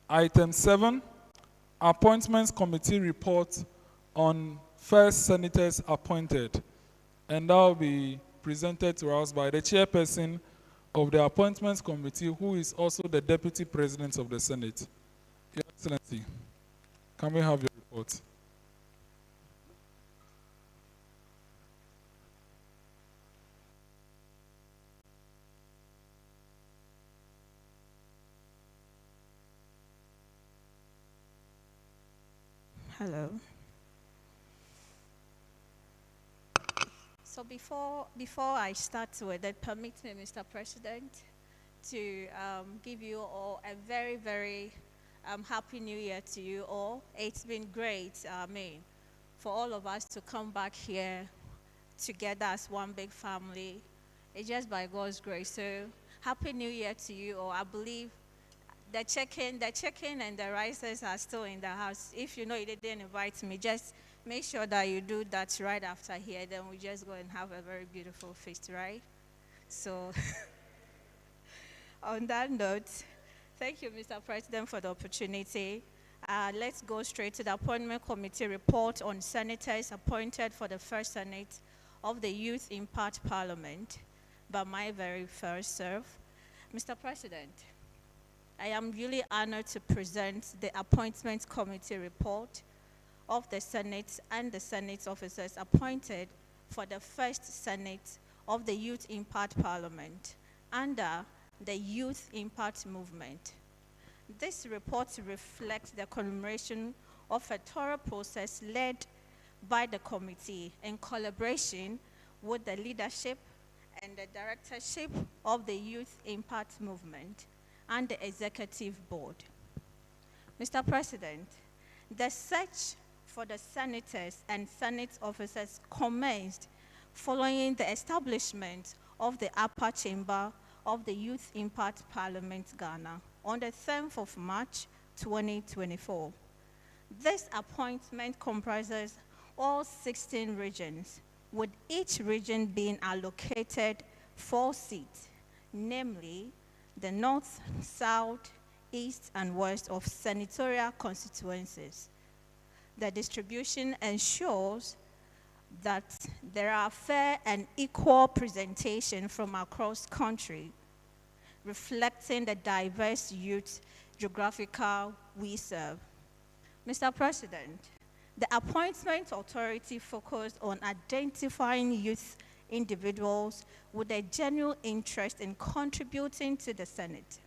Item 7, Appointments Committee report on first senators appointed. And that will be presented to us by the chairperson of the Appointments Committee, who is also the Deputy President of the Senate. Your Excellency, can we have your report? Hello. So before I start with it, permit me, Mr. President, to give you all a very, very happy new year to you all. It's been great, for all of us to come back here together as one big family. It's just by God's grace. So happy new year to you all. I believe the chicken and the rices are still in the house. If you know you didn't invite me, just make sure that you do that right after here. Then we just go and have a very beautiful feast, right? So on that note, thank you, Mr. President, for the opportunity. Let's go straight to the Appointment Committee report on senators appointed for the first Senate of the Youth Impact Parliament by my very first serve. Mr. President, I am really honored to present the Appointment Committee report of the Senate and the Senate officers appointed for the first Senate of the Youth Impact Parliament under the Youth Impact Movement. This report reflects the commemoration of a thorough process led by the committee in collaboration with the leadership and the directorship of the Youth Impact Movement and the Executive Board. Mr. President, the search for the senators and Senate officers commenced following the establishment of the upper chamber of the Youth Impact Parliament, Ghana, on the 10th of March, 2024. This appointment comprises all 16 regions, with each region being allocated 4 seats, namely the North, South, East, and West of senatorial constituencies. The distribution ensures that there are fair and equal presentation from across country, reflecting the diverse youth geographical we serve. Mr. President, the appointment authority focused on identifying youth individuals with a genuine interest in contributing to the Senate.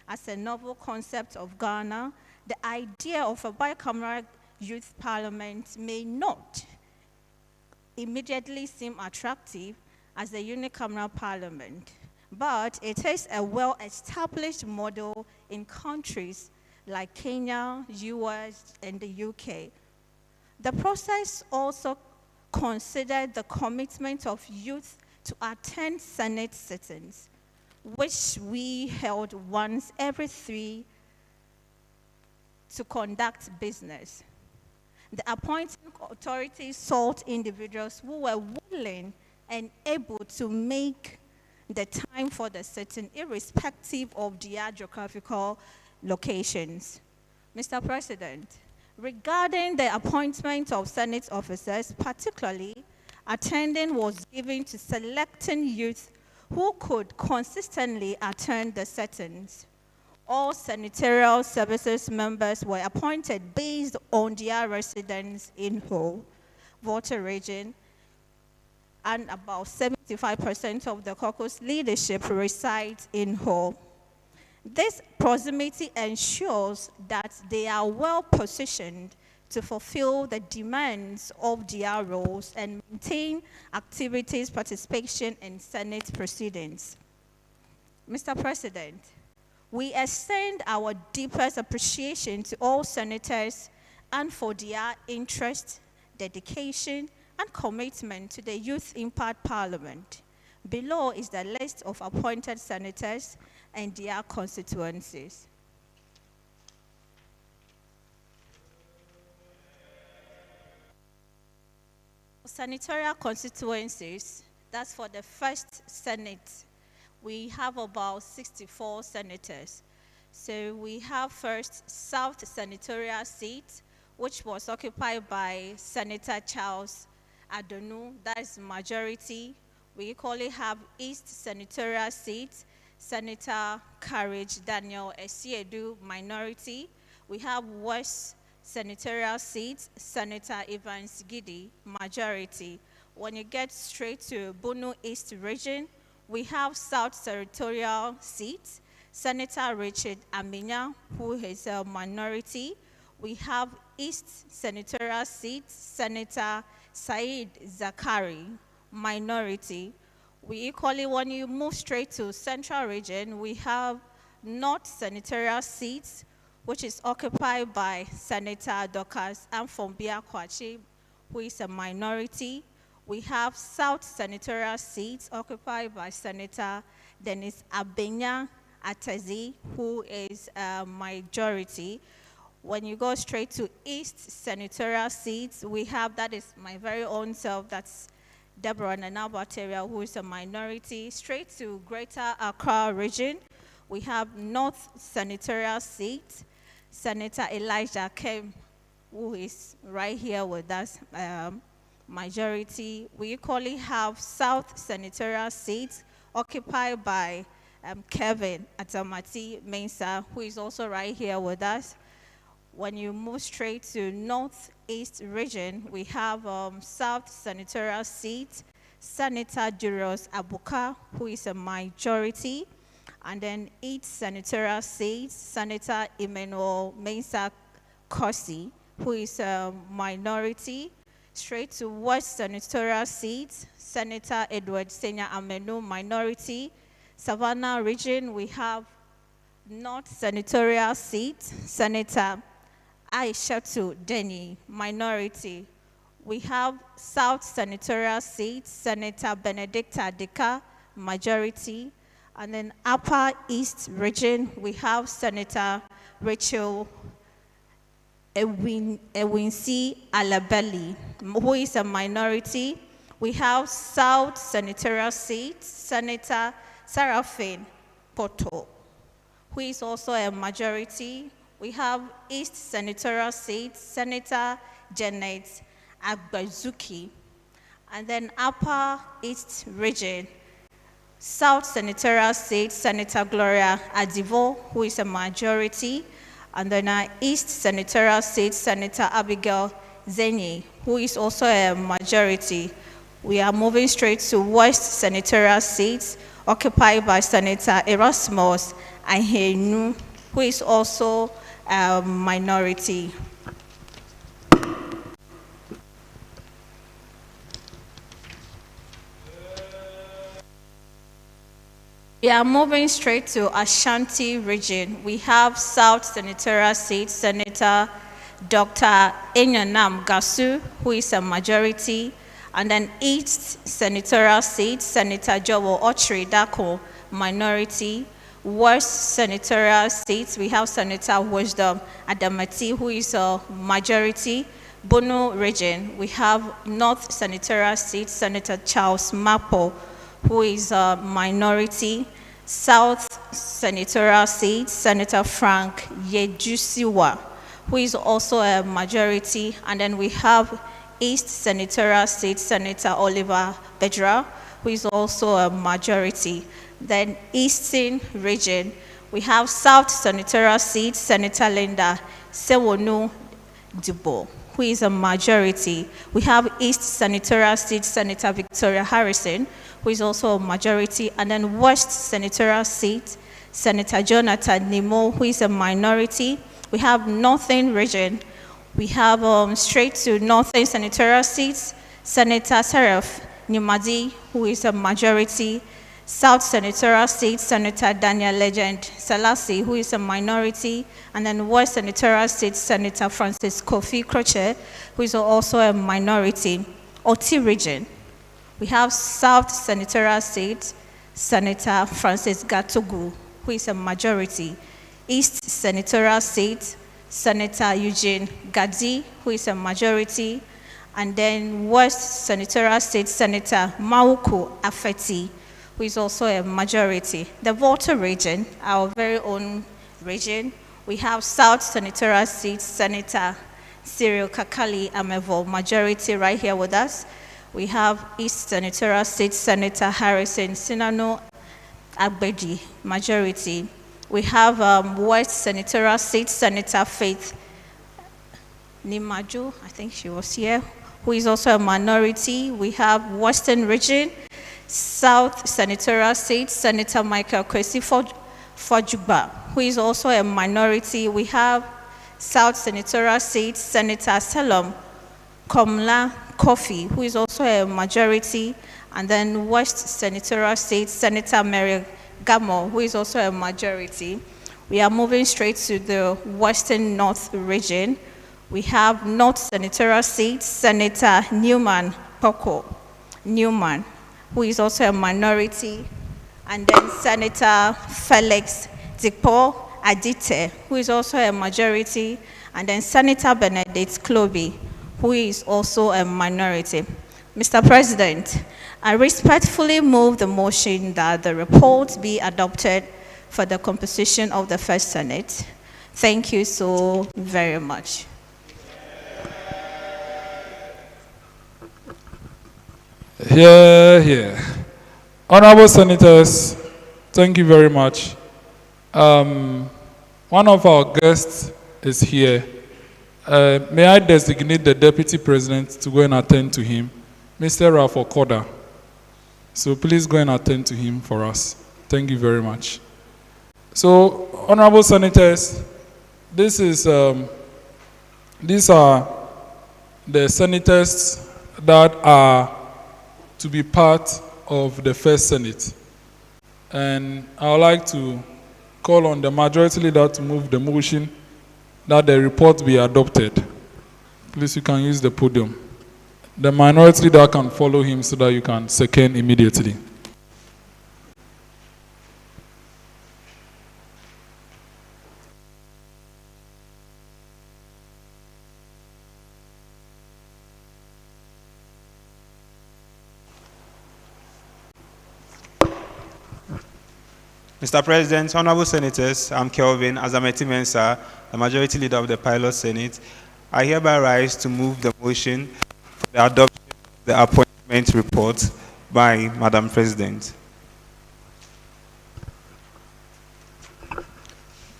As a novel concept of Ghana, the idea of a bicameral youth parliament may not immediately seem attractive as a unicameral parliament, but it is a well-established model in countries like Kenya, US, and the UK. The process also considered the commitment of youth to attend Senate sittings, which we held once every 3 to conduct business. The appointing authorities sought individuals who were willing and able to make the time for the sitting, irrespective of their geographical locations. Mr. President, regarding the appointment of Senate officers, particularly, attending was given to selecting youth who could consistently attend the sittings. All senatorial services members were appointed based on their residence in Ho, Volta region, and about 75% of the caucus leadership resides in Ho. This proximity ensures that they are well positioned to fulfill the demands of their roles and maintain activities participation in Senate proceedings. Mr. President, we extend our deepest appreciation to all senators and for their interest, dedication, and commitment to the Youth Impact Parliament. Below is the list of appointed senators and their constituencies. Senatorial constituencies, that's for the first Senate. We have about 64 senators. So we have first South Senatorial seat, which was occupied by Senator Charles Adonu, that is majority. We equally have East Senatorial seat, Senator Courage Daniel Esiedu, minority. We have West Senatorial seat, Senator Evans Gidi, majority. When you get straight to Bono East region, we have South Senatorial seat, Senator Richard Aminya, who is a minority. We have East Senatorial seat, Senator Said Zakari, minority. We equally, when you move straight to Central region, we have North Senatorial seat, which is occupied by Senator Dorcas Amfombia Kwachi, who is a minority. We have South Senatorial seat occupied by Senator Dennis Abenya Atezi, who is a majority. When you go straight to East Senatorial seats, we have, that is my very own self, that's Deborah Nana Aba Tawiah, who is a minority. Straight to Greater Accra region, we have North Senatorial seat, Senator Elijah Kem, who is right here with us, majority. We equally have South Senatorial seat occupied by Kevin Atamati Mensa, who is also right here with us. When you move straight to Northeast region, we have South Senatorial seat, Senator Duros Abuka, who is a majority. And then East Senatorial seat, Senator Emmanuel Mensa Kosi, who is a minority. Straight to West Senatorial seat, Senator Edward Senya Amenu, minority. Savannah region, we have North Senatorial seat, Senator Aishatu Deni, minority. We have South Senatorial seat, Senator Benedicta Dika, majority. And then Upper East region, we have Senator Rachel Ewinsi Alabelli, who is a minority. We have South Senatorial seat, Senator Seraphine Poto, who is also a majority. We have East Senatorial seat, Senator Janet Agbazuki. And then Upper East region, South Senatorial seat, Senator Gloria Adivo, who is a majority. And then East Senatorial seat, Senator Abigail Zenye, who is also a majority. We are moving straight to West Senatorial seats, occupied by Senator Erasmus Ahenu, who is also a minority. We are moving straight to Ashanti region. We have South Senatorial seat, Senator Dr. Enyanam Gasu, who is a majority. And then East Senatorial seat, Senator Jowo Ochri Dako, minority. West Senatorial seats, we have Senator Wisdom Adamati, who is a majority. Bono region, we have North Senatorial seat, Senator Charles Mapo, who is a minority. South Senatorial seat, Senator Frank Yejusiwa, who is also a majority. And then we have East Senatorial seat, Senator Oliver Bedra, who is also a majority. Then Eastern region, we have South Senatorial seat, Senator Linda Sewonu Dubo, who is a majority. We have East Senatorial seat, Senator Victoria Harrison, who is also a majority. And then West Senatorial seat, Senator Jonathan Nemo, who is a minority. We have Northern region. We have straight to Northern Senatorial seats, Senator Seraph Nimadi, who is a majority. South Senatorial seat, Senator Daniel Legend Selassie, who is a minority. And then West Senatorial seat, Senator Francis Kofi Kroche, who is also a minority. Oti region, we have South Senatorial seat, Senator Francis Gatogu, who is a majority. East Senatorial seat, Senator Eugene Gadzi, who is a majority. And then West Senatorial seat, Senator Mauku Afeti, who is also a majority. The Volta region, our very own region. We have South Senatorial seat, Senator Cyril Kakali Amevo, majority right here with us. We have East Senatorial seat, Senator Harrison Sinano Agbeji, majority. We have West Senatorial seat, Senator Faith Nimaju, I think she was here, who is also a minority. We have Western Region, South Senatorial seat, Senator Michael Kwesi Fojuba, who is also a minority. We have South Senatorial seat, Senator Salom Komla Kofi, who is also a majority. And then West Senatorial seat, Senator Mary Gamo, who is also a majority. We are moving straight to the Western North region. We have North Senatorial seat, Senator Newman Poko Newman, who is also a minority. And then Senator Felix Dikpo Adite, who is also a majority. And then Senator Benedict Klobi, who is also a minority. Mr. President, I respectfully move the motion that the report be adopted for the composition of the First Senate. Thank you so very much. Here. Honorable Senators, thank you very much. One of our guests is here. May I designate the Deputy President to go and attend to him, Mr. Ralph Okoda. So please go and attend to him for us. Thank you very much. So, Honorable Senators, these are the senators that are to be part of the First Senate. And I would like to call on the majority leader to move the motion that the report be adopted. Please, you can use the podium. The minority leader can follow him so that you can second immediately. Mr. President, Honorable Senators, I'm Kelvin Azameti Mensah, the Majority Leader of the Pilot Senate. I hereby rise to move the motion for the adoption of the appointment report by Madam President.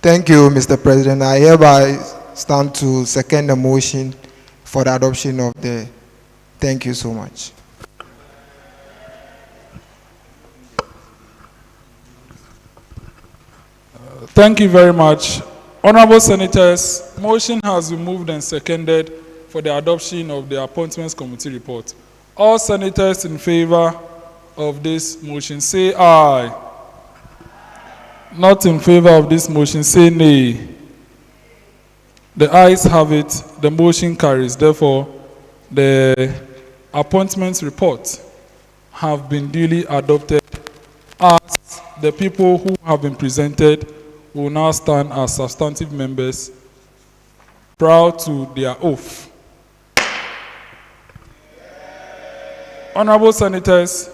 Thank you, Mr. President. I hereby stand to second the motion for the adoption of the. Thank you so much. Thank you very much. Honorable Senators, motion has been moved and seconded for the adoption of the Appointments Committee report. All senators in favor of this motion say aye. Not in favor of this motion say nay. The ayes have it. The motion carries. Therefore, the appointments report have been duly adopted as the people who have been presented will now stand as substantive members prior to their oath. Honorable Senators,